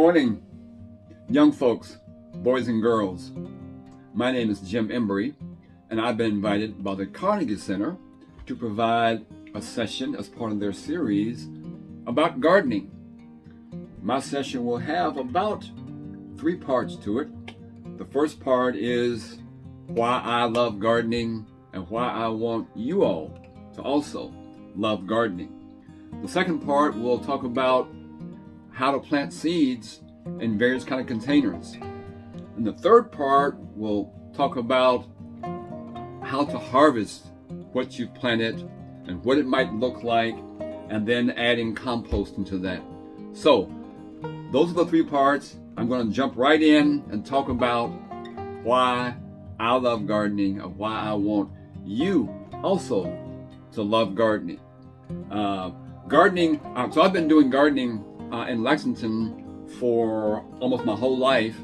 morning, young folks, boys and girls. My name is Jim Embry, and I've been invited by the Carnegie Center to provide a session as part of their series about gardening. My session will have about 3 parts to it. The first part is why I love gardening and why I want you all to also love gardening. The second part will talk about how to plant seeds in various kind of containers. And the third part will talk about how to harvest what you've planted and what it might look like, and then adding compost into that. So those are the 3 parts. I'm going to jump right in and talk about why I love gardening and why I want you also to love gardening. So I've been doing gardening in Lexington for almost my whole life,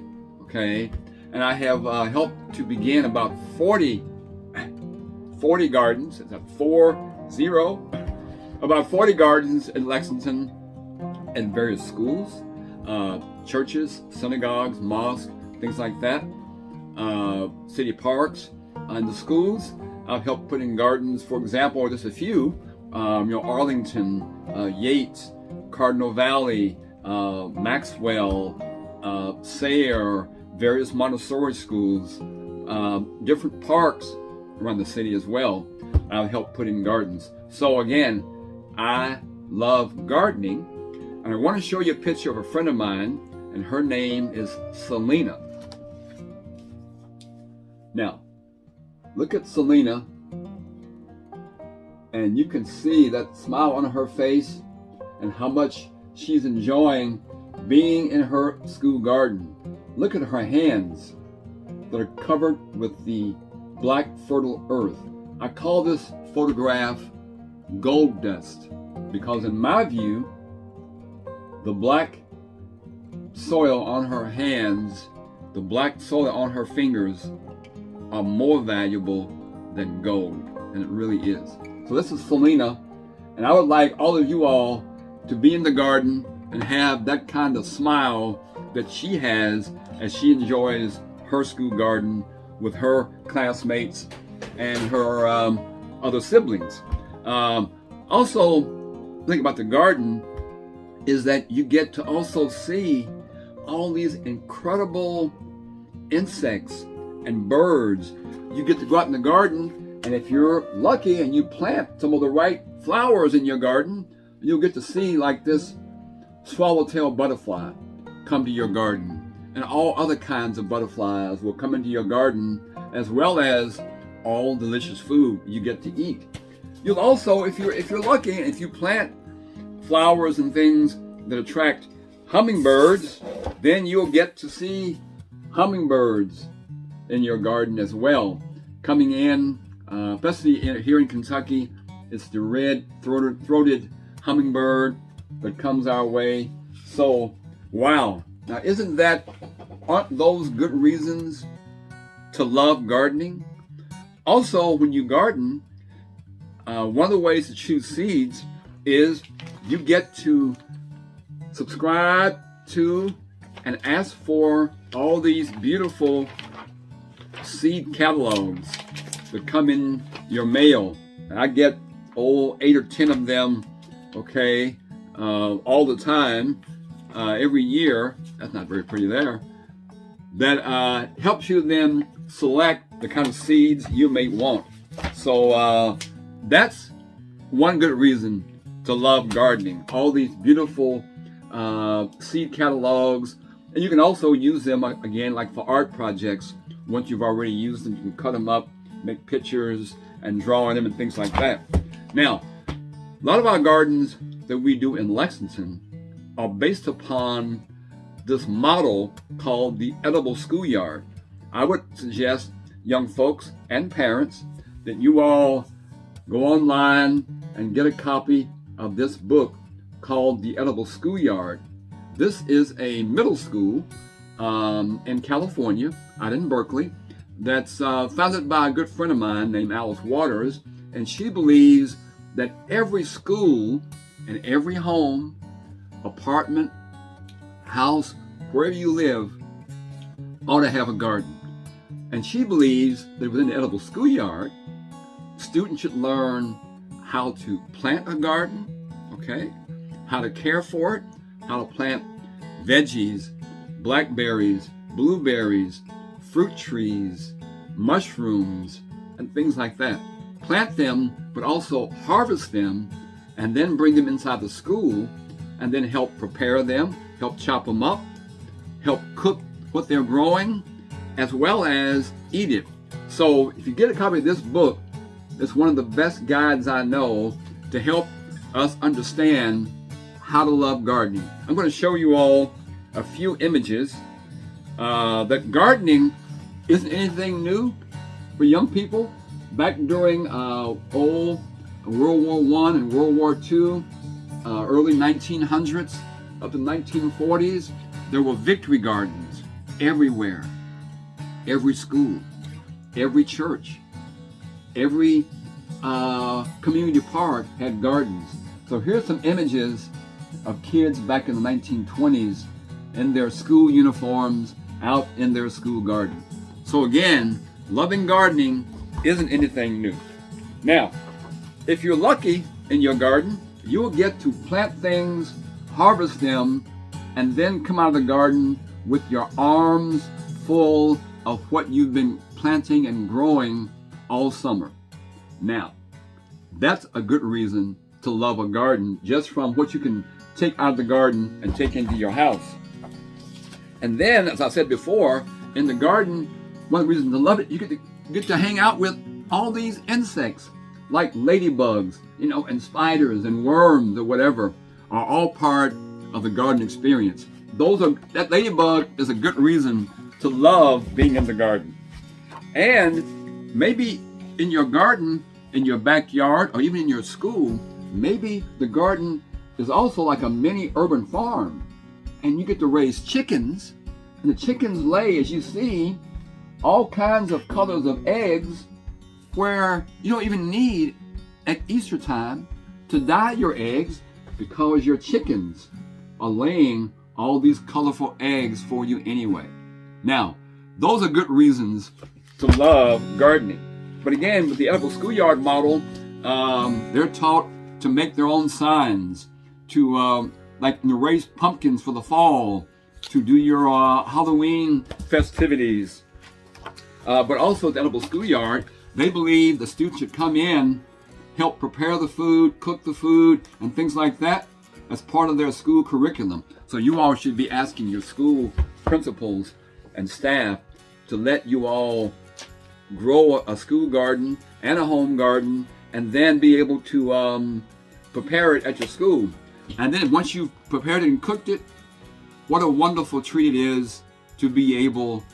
okay? And I have helped to begin about 40 gardens, is that 40? About 40 gardens in Lexington in various schools, churches, synagogues, mosques, things like that, city parks, and the schools. I've helped put in gardens, for example, just a few, Arlington, Yates, Cardinal Valley, Maxwell, Sayre, various Montessori schools, different parks around the city as well. I've helped put in gardens. So again, I love gardening, and I want to show you a picture of a friend of mine, and her name is Selena. Now, look at Selena, and you can see that smile on her face and how much she's enjoying being in her school garden. Look at her hands that are covered with the black fertile earth. I call this photograph gold dust because in my view, the black soil on her hands, the black soil on her fingers are more valuable than gold, and it really is. So this is Selena, and I would like all of you all to be in the garden and have that kind of smile that she has as she enjoys her school garden with her classmates and her other siblings. Also, the thing about the garden is that you get to also see all these incredible insects and birds. You get to go out in the garden, and if you're lucky and you plant some of the right flowers in your garden, you'll get to see like this swallowtail butterfly come to your garden, and all other kinds of butterflies will come into your garden, as well as all delicious food you get to eat. You'll also, if you're lucky, and if you plant flowers and things that attract hummingbirds, then you'll get to see hummingbirds in your garden as well, coming in, especially here in Kentucky. It's the red-throated hummingbird that comes our way. So, wow. Now, aren't those good reasons to love gardening? Also, when you garden, one of the ways to choose seeds is you get to subscribe to and ask for all these beautiful seed catalogs that come in your mail. And I get 8 or 10 of them, okay, all the time, every year. That's not very pretty there. That helps you then select the kind of seeds you may want. So that's one good reason to love gardening. All these beautiful seed catalogs, and you can also use them again like for art projects. Once you've already used them, you can cut them up, make pictures, and draw on them and things like that. Now, a lot of our gardens that we do in Lexington are based upon this model called the edible schoolyard. I would suggest young folks and parents that you all go online and get a copy of this book called The Edible Schoolyard. This is a middle school in California, out in Berkeley, that's founded by a good friend of mine named Alice Waters, and she believes that every school and every home, apartment, house, wherever you live, ought to have a garden. And she believes that within the edible schoolyard, students should learn how to plant a garden, okay, how to care for it, how to plant veggies, blackberries, blueberries, fruit trees, mushrooms, and things like that. Plant them, but also harvest them, and then bring them inside the school, and then help prepare them, help chop them up, help cook what they're growing, as well as eat it. So if you get a copy of this book, it's one of the best guides I know to help us understand how to love gardening. I'm going to show you all a few images. That gardening isn't anything new for young people. Back during old World War I and World War II, early 1900s up to 1940s, there were victory gardens everywhere. Every school, every church, every community park had gardens. So here's some images of kids back in the 1920s in their school uniforms out in their school garden. So again, loving gardening isn't anything new. Now, if you're lucky in your garden, you will get to plant things, harvest them, and then come out of the garden with your arms full of what you've been planting and growing all summer. Now, that's a good reason to love a garden, just from what you can take out of the garden and take into your house. And then, as I said before, in the garden, one of the reasons to love it, you get to hang out with all these insects, like ladybugs, and spiders and worms or whatever, are all part of the garden experience. That ladybug is a good reason to love being in the garden. And maybe in your garden, in your backyard, or even in your school, maybe the garden is also like a mini urban farm, and you get to raise chickens, and the chickens lay, as you see, all kinds of colors of eggs, where you don't even need at Easter time to dye your eggs, because your chickens are laying all these colorful eggs for you anyway. Now, those are good reasons to love gardening. But again, with the edible schoolyard model, they're taught to make their own signs, to raise pumpkins for the fall, to do your Halloween festivities. But also at the edible schoolyard, they believe the students should come in, help prepare the food, cook the food, and things like that as part of their school curriculum. So you all should be asking your school principals and staff to let you all grow a school garden and a home garden, and then be able to prepare it at your school. And then once you've prepared it and cooked it, what a wonderful treat it is to be able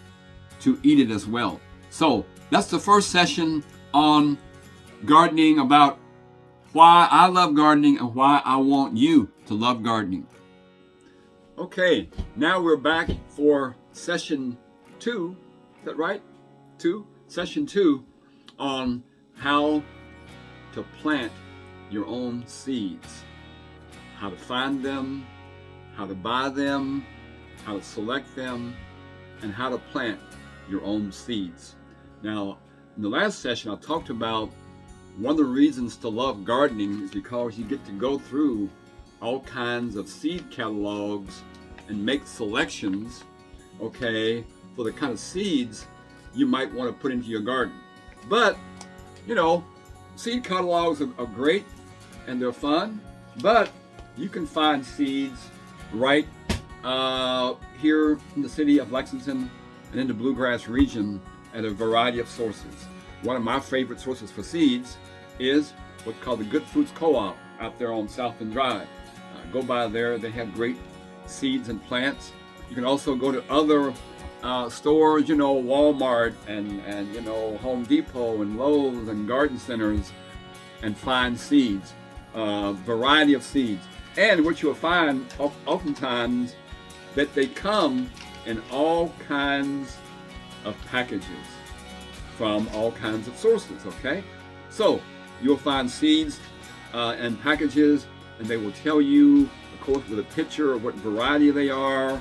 to eat it as well. So that's the first session on gardening, about why I love gardening and why I want you to love gardening. Okay, now we're back for session 2. Is that right? Session 2 on how to plant your own seeds. How to find them, how to buy them, how to select them, and how to plant your own seeds. Now, in the last session, I talked about one of the reasons to love gardening is because you get to go through all kinds of seed catalogs and make selections, okay, for the kind of seeds you might want to put into your garden. But, seed catalogs are great and they're fun, but you can find seeds right here in the city of Lexington and in the Bluegrass region at a variety of sources. One of my favorite sources for seeds is what's called the Good Fruits Co-op out there on South End Drive. Go by there, they have great seeds and plants. You can also go to other stores, Walmart and Home Depot and Lowe's and garden centers, and find seeds, variety of seeds. And what you'll find oftentimes that they come in all kinds of packages from all kinds of sources, okay? So you'll find seeds and packages, and they will tell you, of course, with a picture of what variety they are,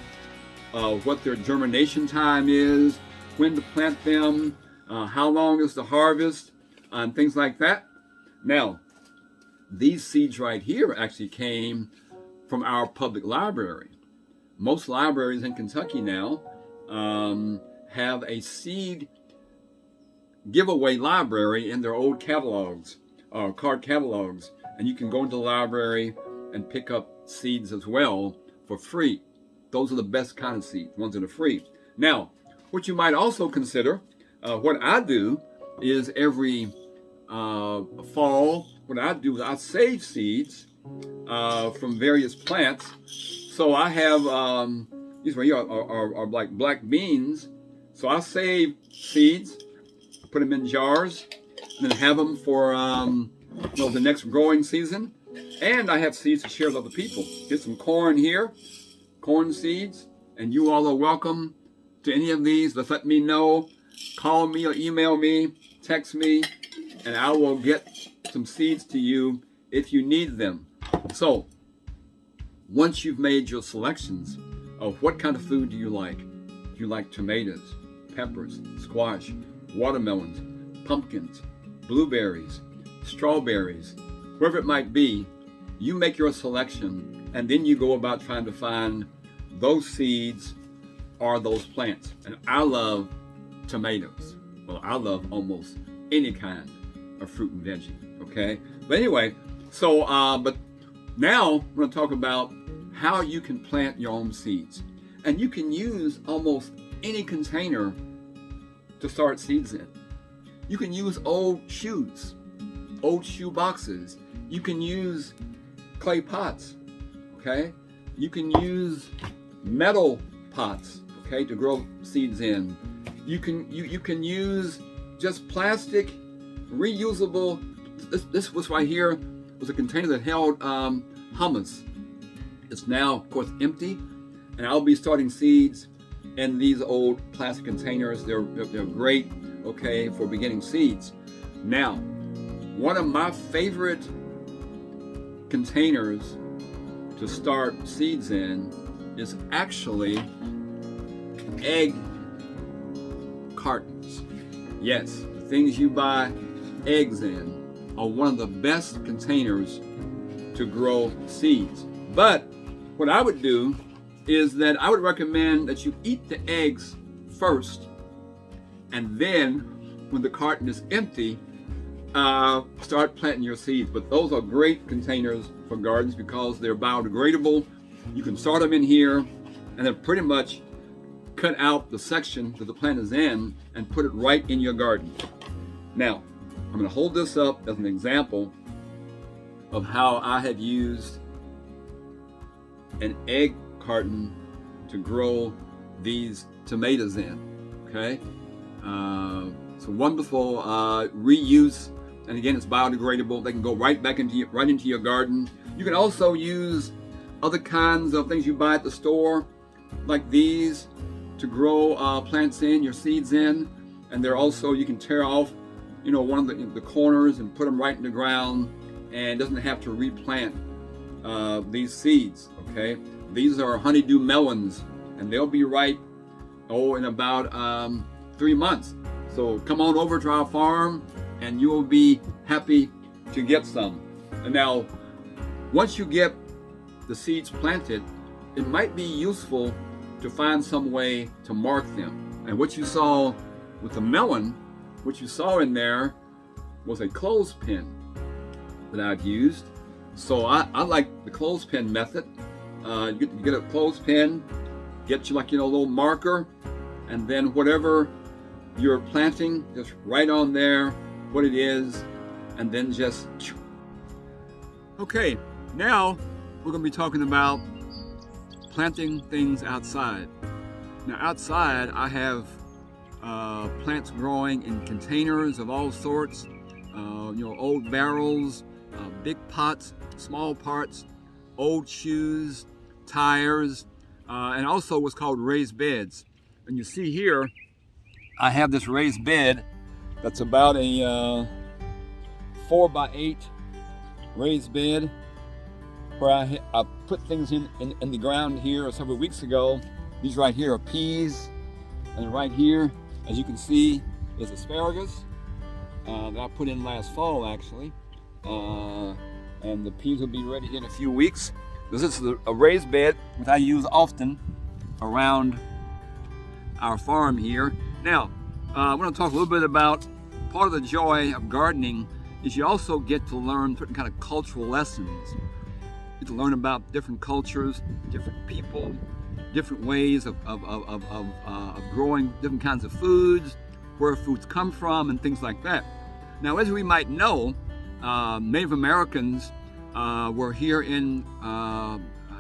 what their germination time is, when to plant them, how long is the harvest, and things like that. Now, these seeds right here actually came from our public library. Most libraries in Kentucky now have a seed giveaway library in their old catalogs, card catalogs, and you can go into the library and pick up seeds as well for free. Those are the best kind of seeds, ones that are free. Now, what you might also consider, what I do is every fall, what I do is I save seeds from various plants. So I have, these right here are like black beans. So I save seeds, put them in jars, and then have them for the next growing season. And I have seeds to share with other people. Get some corn here, corn seeds, and you all are welcome to any of these. Just let me know. Call me or email me, text me, and I will get some seeds to you if you need them. So, once you've made your selections of what kind of food do you like tomatoes, peppers, squash, watermelons, pumpkins, blueberries, strawberries, whatever it might be, you make your selection, and then you go about trying to find those seeds or those plants. And I love tomatoes. Well, I love almost any kind of fruit and veggie, okay? But anyway, so, but now we're going to talk about how you can plant your own seeds. And you can use almost any container to start seeds in. You can use old shoes, old shoe boxes. You can use clay pots, okay? You can use metal pots, okay, to grow seeds in. You can use just plastic, reusable. This was right here was a container that held hummus. It's now, of course, empty, and I'll be starting seeds in these old plastic containers. They're great, okay, for beginning seeds. Now, one of my favorite containers to start seeds in is actually egg cartons. Yes, the things you buy eggs in are one of the best containers to grow seeds. But what I would do is that I would recommend that you eat the eggs first, and then when the carton is empty, start planting your seeds. But those are great containers for gardens because they're biodegradable. You can start them in here and then pretty much cut out the section that the plant is in and put it right in your garden. Now, I'm going to hold this up as an example of how I have used an egg carton to grow these tomatoes in, okay? It's a wonderful reuse, and again, it's biodegradable. They can go right back into your garden. You can also use other kinds of things you buy at the store, like these, to grow plants in, your seeds in. And they're also, you can tear off, one of the corners and put them right in the ground, and doesn't have to replant these seeds, okay? These are honeydew melons, and they'll be ripe, in about 3 months. So come on over to our farm, and you will be happy to get some. And now, once you get the seeds planted, it might be useful to find some way to mark them. And what you saw with the melon, what you saw in there was a clothespin that I've used. So I like the clothespin method. You get a clothespin, get you a little marker, and then whatever you're planting, just write on there what it is, and then just. Okay, now we're going to be talking about planting things outside. Now outside I have plants growing in containers of all sorts, old barrels, big pots, small pots, old shoes, tires, and also what's called raised beds. And you see here, I have this raised bed that's about a 4x8 raised bed, where I put things in the ground here several weeks ago, These right here are peas, and right here, as you can see, is asparagus that I put in last fall actually, and the peas will be ready in a few weeks. This is a raised bed which I use often around our farm here. Now, I want to talk a little bit about part of the joy of gardening is you also get to learn certain kind of cultural lessons. You get to learn about different cultures, different people, different ways of growing different kinds of foods, where foods come from, and things like that. Now, as we might know, Native Americans were here in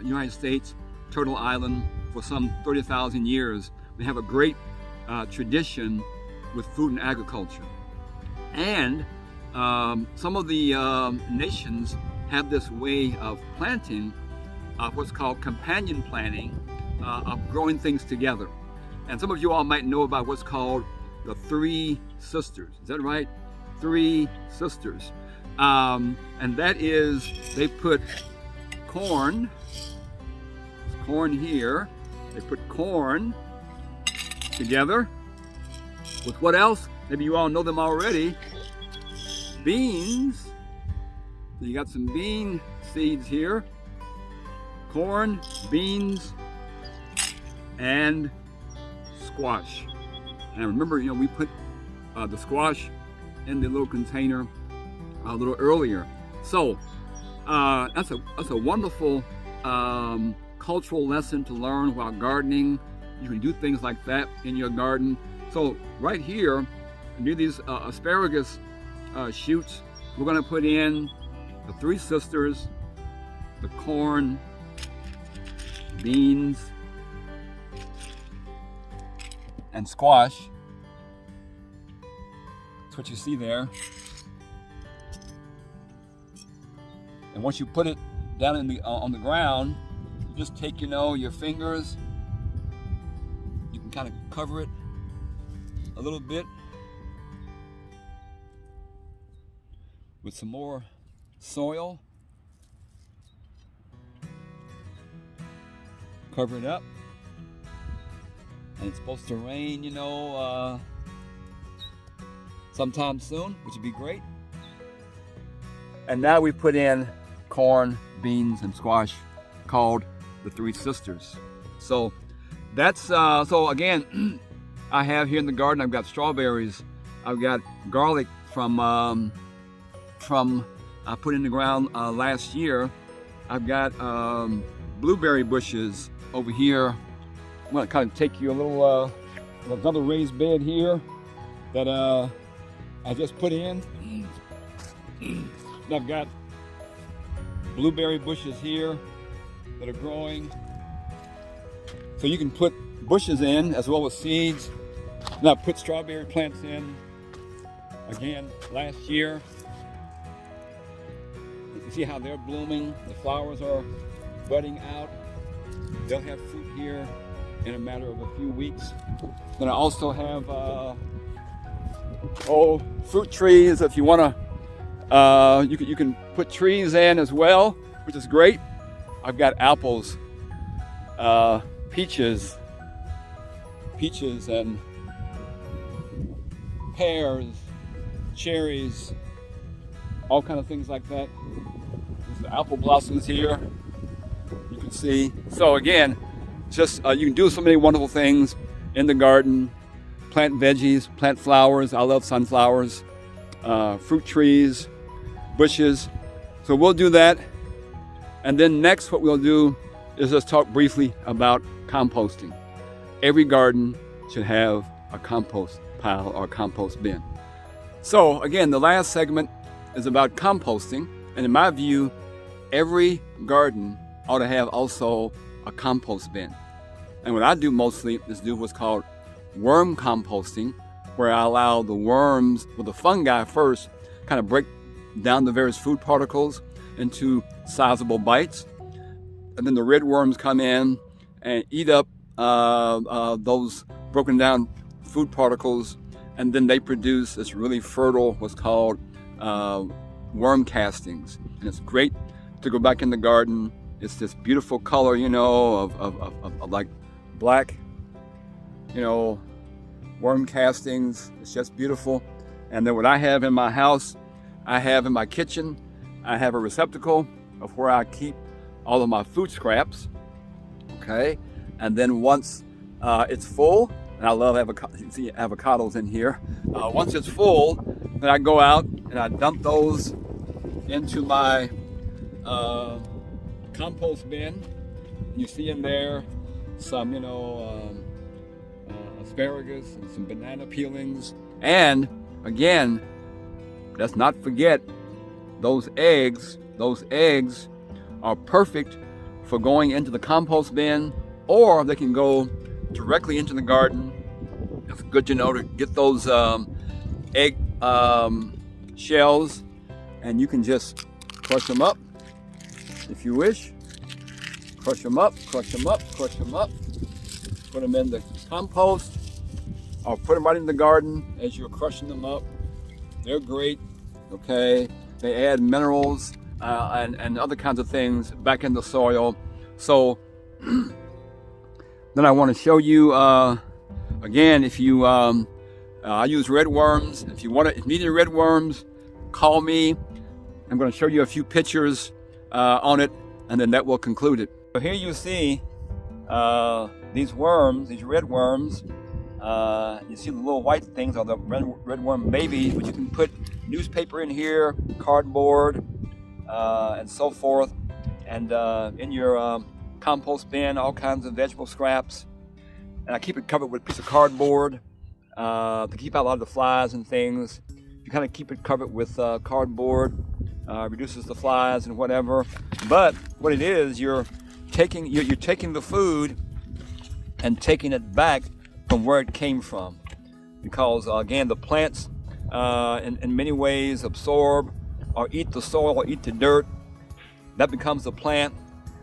United States, Turtle Island, for some 30,000 years. We have a great tradition with food and agriculture. And some of the nations have this way of planting, what's called companion planting, of growing things together. And some of you all might know about what's called the Three Sisters. Is that right? Three Sisters. And that is, they put corn here, they put corn together with what else? Maybe you all know them already. Beans. So you got some bean seeds here. Corn, beans, and squash. And remember, we put the squash in the little container a little earlier. So that's a wonderful cultural lesson to learn about gardening. You can do things like that in your garden. So right here, near these asparagus shoots, we're going to put in the Three Sisters, the corn, beans, and squash. That's what you see there. And once you put it down in the on the ground, you just take your fingers. You can kind of cover it a little bit with some more soil. Cover it up. And it's supposed to rain, sometime soon, which would be great. And now we put in corn, beans, and squash, called the Three Sisters. So that's so again, I have here in the garden, I've got strawberries, I've got garlic from I put in the ground last year. I've got blueberry bushes over here. I'm going to kind of take you a little, another raised bed here that I just put in. And I've got blueberry bushes here that are growing. So you can put bushes in as well as seeds. And I put strawberry plants in again last year. You can see how they're blooming. The flowers are budding out. They'll have fruit here in a matter of a few weeks. Then I also have fruit trees. If you want to, you can put trees in as well, which is great. I've got apples, peaches, and pears, cherries, all kind of things like that. There's the apple blossoms here. You can see. So again, just you can do so many wonderful things in the garden. Plant veggies, plant flowers. I love sunflowers. Fruit trees, bushes. So we'll do that. And then next what we'll do is just talk briefly about composting. Every garden should have a compost pile or a compost bin. So again, the last segment is about composting. And in my view, every garden ought to have also a compost bin. And what I do mostly is do what's called worm composting, where I allow the worms, well, the fungi first, kind of break down the various food particles into sizable bites. And then the red worms come in and eat up those broken down food particles. And then they produce this really fertile, what's called worm castings. And it's great to go back in the garden. It's this beautiful color, of like black, worm castings. It's just beautiful. And then what I have in my house, I have in my kitchen, I have a receptacle of where I keep all of my food scraps. Okay, and then once it's full, and I love avocados in here. Once it's full, then I go out and I dump those into my compost bin. You see in there some, asparagus and some banana peelings. And again, let's not forget those eggs. Those eggs are perfect for going into the compost bin, or they can go directly into the garden. It's good to get those egg shells, and you can just crush them up if you wish. Crush them up, crush them up, crush them up. Put them in the compost, or put them right in the garden as you're crushing them up. They're great, okay? They add minerals and other kinds of things back in the soil. So then I want to show you, again, if you, I use red worms. If you need any red worms, call me. I'm going to show you a few pictures on it, and then that will conclude it. So here you see these worms, these red worms. You see the little white things are the red worm babies, but you can put newspaper in here, cardboard, and so forth. And in your compost bin, all kinds of vegetable scraps. And I keep it covered with a piece of cardboard to keep out a lot of the flies and things. You kind of keep it covered with cardboard, reduces the flies and whatever. But what it is, you're taking the food and taking it back from where it came from, because again, the plants in many ways absorb or eat the soil or eat the dirt. That becomes the plant.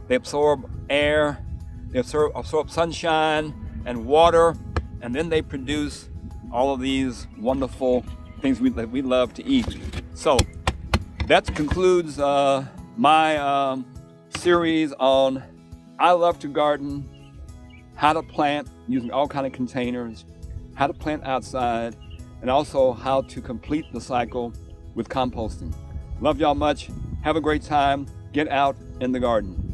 They absorb air, they absorb sunshine and water, and then they produce all of these wonderful things that we love to eat. So that concludes my series on I love to garden, how to plant using all kinds of containers, how to plant outside, and also how to complete the cycle with composting. Love y'all much. Have a great time. Get out in the garden.